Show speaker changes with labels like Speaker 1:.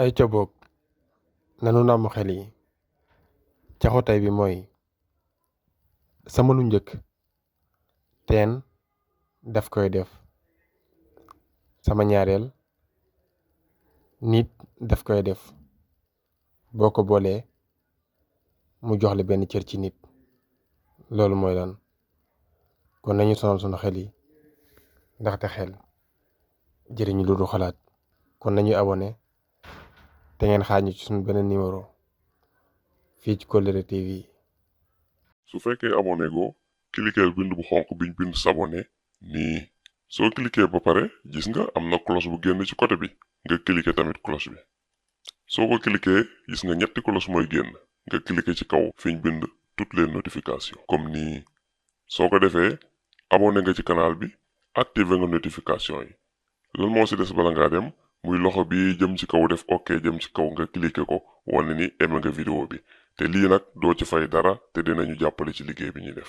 Speaker 1: ay ca boog nanu nàmm xel yi caxu tey bi mooy sama lu njëkk teen daf koy def sama ñaareel nit daf koy def boo ko boolee mu jox la benn cër ci nit loolu mooy lan kon nañu sonal sunu xel yi ndaxte xel jëriñu lu du xalaat kon nañu abonné te ngeen xaar ñu ci sunu beneen numéro fii ci Kollere TV.
Speaker 2: su fekkee abonné go cliquer bind bu xonq biñ bind s'abonné nii soo cliquer ba pare gis nga am na cloche bu génn ci côté bi nga cliquer tamit cloche bi soo ko cliquer gis nga ñetti cloche mooy génn nga cliquer ci kaw fiñ bind toutes les notifications comme nii soo ko defee abonné nga ci canal bi activer nga notification yi lan moo ci des bala ngaa dem muy loxo bi jëm ci kaw def ok jëm ci kaw nga cliquer ko wane ni aimé nga vidéo bi te lii nag doo ci fay dara te dinañu jàppale ci liggéey bi ñuy def